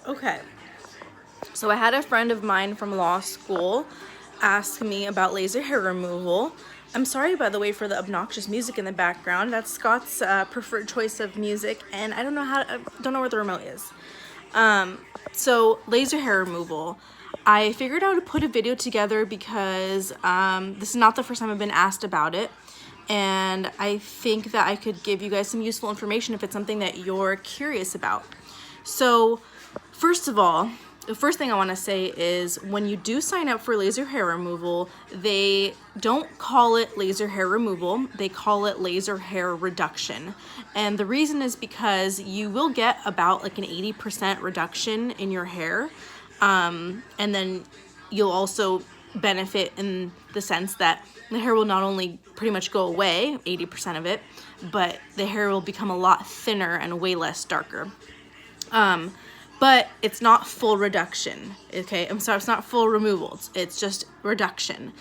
Okay, so I had a friend of mine from law school ask me about laser hair removal. I'm sorry, by the way, for the obnoxious music in the background. That's Scott's preferred choice of music, and I don't know where the remote is. So laser hair removal. I figured I would put a video together because this is not the first time I've been asked about it. And I think that I could give you guys some useful information if it's something that you're curious about. So first of all, the first thing I want to say is when you do sign up for laser hair removal, they don't call it laser hair removal, they call it laser hair reduction. And the reason is because you will get about like an 80% reduction in your hair. And then you'll also benefit in the sense that the hair will not only pretty much go away, 80% of it, but the hair will become a lot thinner and way less darker. But it's not full reduction, okay? I'm sorry, it's not full removal, it's just reduction.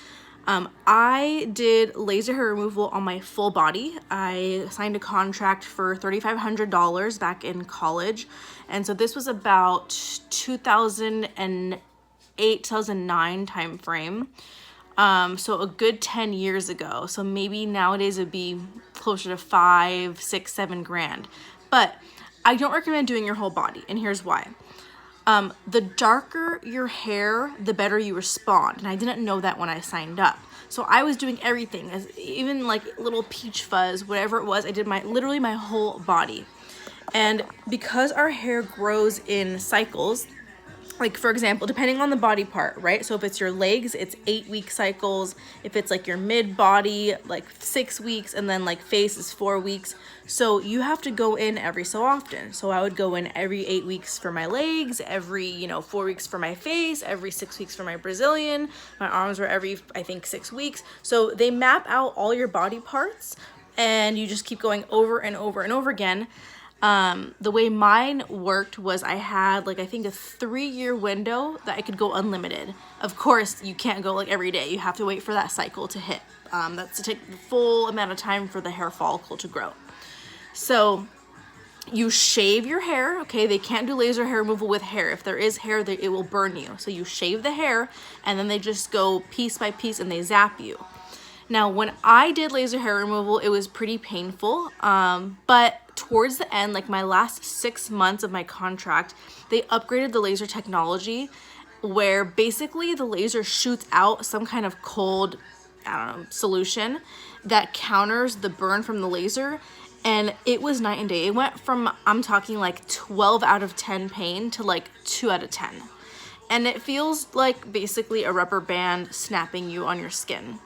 I did laser hair removal on my full body. I signed a contract for $3,500 back in college. And so this was about 2008, 2009 time frame. So a good 10 years ago. So maybe nowadays it'd be closer to 5, 6, 7 grand. But I don't recommend doing your whole body, and here's why. The darker your hair, the better you respond, and I didn't know that when I signed up. So I was doing everything, even like little peach fuzz, whatever it was. I did literally my whole body. And because our hair grows in cycles, like for example, depending on the body part, right? So if it's your legs, it's 8-week cycles. If it's like your mid body, like 6 weeks, and then like face is 4 weeks. So you have to go in every so often. So I would go in every 8 weeks for my legs, every 4 weeks for my face, every 6 weeks for my Brazilian. My arms were every, I think, 6 weeks. So they map out all your body parts, and you just keep going over and over and over again. The way mine worked was I had like I think a 3-year window that I could go unlimited. Of course, you can't go like every day. You have to wait for that cycle to hit. That's to take the full amount of time for the hair follicle to grow. So you shave your hair, okay? They can't do laser hair removal with hair. If there is hair, it will burn you. So you shave the hair, and then they just go piece by piece and they zap you. Now, when I did laser hair removal, it was pretty painful, but towards the end, like my last 6 months of my contract, they upgraded the laser technology where basically the laser shoots out some kind of cold, solution that counters the burn from the laser. And it was night and day. It went from, I'm talking like 12 out of 10 pain to like 2 out of 10. And it feels like basically a rubber band snapping you on your skin.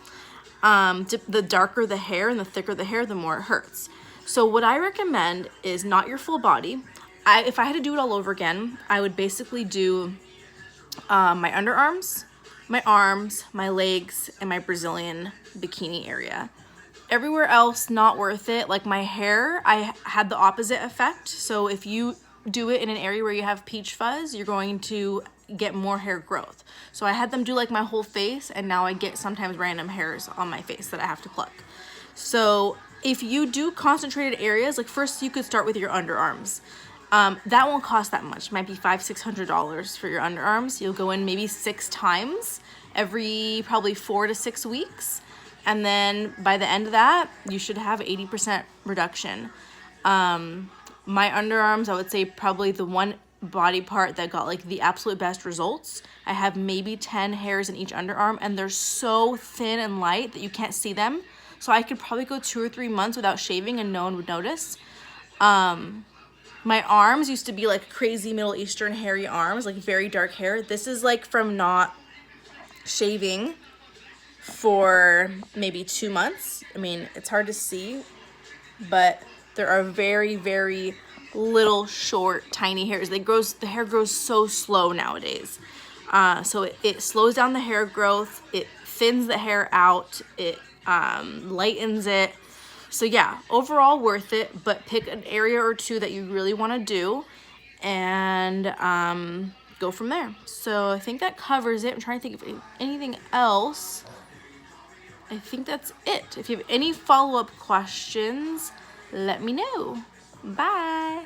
The darker the hair and the thicker the hair, the more it hurts. So what I recommend is not your full body. If I had to do it all over again, I would basically do my underarms, my arms, my legs, and my Brazilian bikini area. Everywhere else, not worth it. Like my hair, I had the opposite effect. So if you do it in an area where you have peach fuzz, you're going to get more hair growth. So I had them do like my whole face, and now I get sometimes random hairs on my face that I have to pluck. So if you do concentrated areas, like first you could start with your underarms. That won't cost that much. It might be $500-600 for your underarms. You'll go in maybe 6 times every probably 4 to 6 weeks. And then by the end of that, you should have 80% reduction. My underarms, I would say probably the one body part that got like the absolute best results. I have maybe 10 hairs in each underarm, and they're so thin and light that you can't see them. So I could probably go 2 or 3 months without shaving and no one would notice. My arms used to be like crazy Middle Eastern hairy arms, like very dark hair. This is like from not shaving for maybe 2 months. I mean, it's hard to see, but there are very, very little short, tiny hairs. The hair grows so slow nowadays. So it slows down the hair growth. It thins the hair out. It lightens it. So yeah, overall worth it, but pick an area or 2 that you really want to do and go from there. So I think that covers it. I'm trying to think of anything else. I think that's it. If you have any follow-up questions, let me know. Bye.